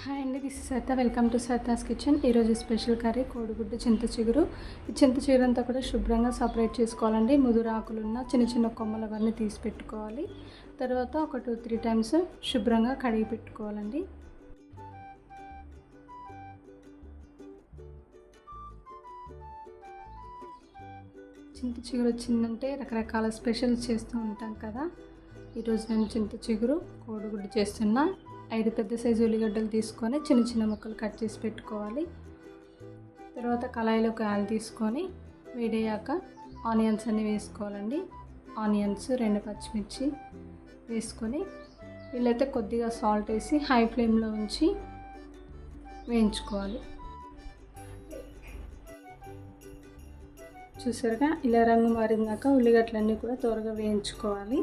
Hi అండి, this is Saritha. Welcome to Saritha's kitchen. ఈరోజు special curry కోడిగుడ్డు చింత చిగురు. ఈ చింత చిగురు అంతా కూడా శుభ్రంగా సపరేట్ చేసుకోవాలండి. ముదురు ఆకులున్న చిన్న చిన్న కొమ్మలు అవన్నీ తీసి పెట్టుకోవాలి. తర్వాత ఒక 2-3 టైమ్స్ శుభ్రంగా కడిగి పెట్టుకోవాలండి. చింత చిగురు వచ్చిందంటే రకరకాల స్పెషల్స్ చేస్తూ ఉంటాం కదా. ఈరోజు నేను చింత చిగురు కోడిగుడ్డు చేస్తున్నా. 5 పెద్ద సైజు ఉల్లిగడ్డలు తీసుకొని చిన్న చిన్న ముక్కలు కట్ చేసి పెట్టుకోవాలి. తర్వాత కళాయిలోకి ఆయిల్ తీసుకొని వేడయ్యాక ఆనియన్స్ అన్నీ వేసుకోవాలండి. ఆనియన్స్ 2 పచ్చిమిర్చి వేసుకొని వీళ్ళైతే కొద్దిగా సాల్ట్ వేసి హై ఫ్లేమ్లో ఉంచి వేయించుకోవాలి. చూసారుగా ఇలా రంగు మారినాక ఉల్లిగడ్డలన్నీ కూడా త్వరగా వేయించుకోవాలి.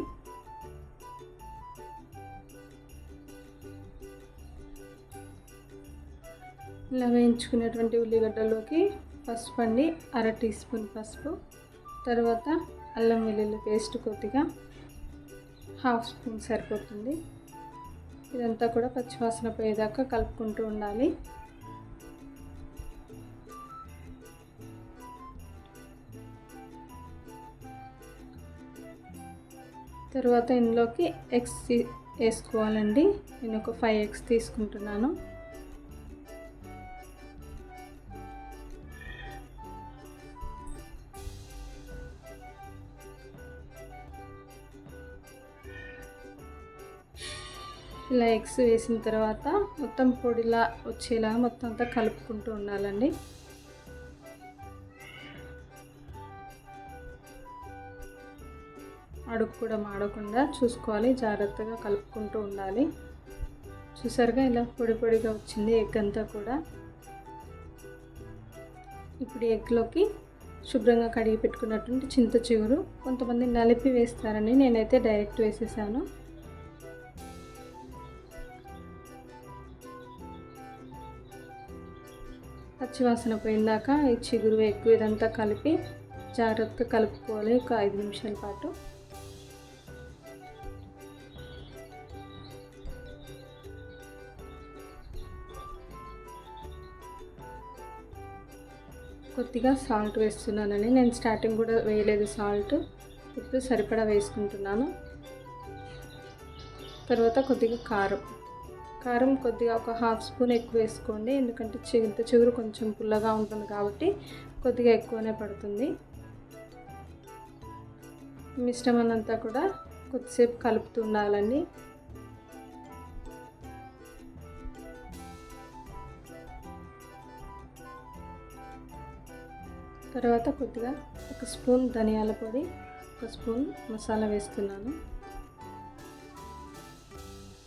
ఇలా వేయించుకునేటువంటి ఉల్లిగడ్డలోకి పసుపు అండి, 1/2 టీ స్పూన్ పసుపు, తర్వాత అల్లం వెల్లుల్లి పేస్ట్ కొద్దిగా 1/2 స్పూన్ సరిపోతుంది. ఇదంతా కూడా పచ్చివాసన పోయేదాకా కలుపుకుంటూ ఉండాలి. తర్వాత ఇందులోకి ఎగ్స్ వేసుకోవాలండి. నేను ఒక 5 ఎగ్స్ తీసుకుంటున్నాను. ఇలా ఎగ్స్ వేసిన తర్వాత మొత్తం పొడిలా వచ్చేలా మొత్తం అంతా కలుపుకుంటూ ఉండాలండి. అడుగు కూడా మాడకుండా చూసుకోవాలి, జాగ్రత్తగా కలుపుకుంటూ ఉండాలి. చూసారుగా ఇలా పొడి పొడిగా వచ్చింది ఎగ్ అంతా కూడా. ఇప్పుడు ఎగ్లోకి శుభ్రంగా కడిగి పెట్టుకున్నటువంటి చింత చిగురు, కొంతమంది నలిపి వేస్తారని, నేనైతే డైరెక్ట్ వేసేసాను. పచ్చివాసన పోయిందాక ఈ చిగురు ఎగ్ ఇదంతా కలిపి జాగ్రత్తగా కలుపుకోవాలి ఒక 5 నిమిషాల పాటు. కొద్దిగా సాల్ట్ వేస్తున్నానండి. నేను స్టార్టింగ్ కూడా వేయలేదు సాల్ట్, ఇప్పుడు సరిపడా వేసుకుంటున్నాను. తర్వాత కొద్దిగా కారం కొద్దిగా ఒక 1/2 స్పూన్ ఎక్కువ వేసుకోండి, ఎందుకంటే చింత చిగురు కొంచెం పుల్లగా ఉంటుంది కాబట్టి కొద్దిగా ఎక్కువనే పడుతుంది. మిశ్రమాన్ని అంతా కూడా కొద్దిసేపు కలుపుతూ ఉండాలండి. తర్వాత కొద్దిగా 1 స్పూన్ ధనియాల పొడి, 1 స్పూన్ మసాలా వేస్తున్నాను.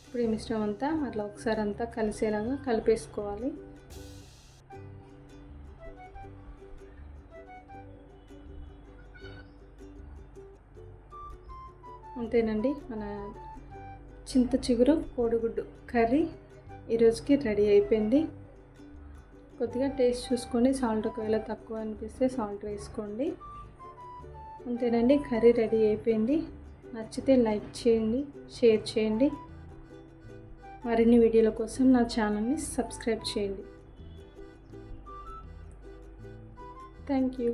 ఇప్పుడు ఈ మిశ్రమం అంతా అట్లా ఒకసారి అంతా కలిసేలాగా కలిపేసుకోవాలి. అంతేనండి, మన చింత చిగురు కోడిగుడ్డు కర్రీ ఈరోజుకి రెడీ అయిపోయింది. కొద్దిగా టేస్ట్ చూసుకోండి, సాల్ట్ ఒకవేళ తక్కువ అనిపిస్తే సాల్ట్ వేసుకోండి. అంతేనండి, కర్రీ రెడీ అయిపోయింది. నచ్చితే లైక్ చేయండి, షేర్ చేయండి. మరిన్ని వీడియోల కోసం నా ఛానల్ని సబ్స్క్రైబ్ చేయండి. Thank you.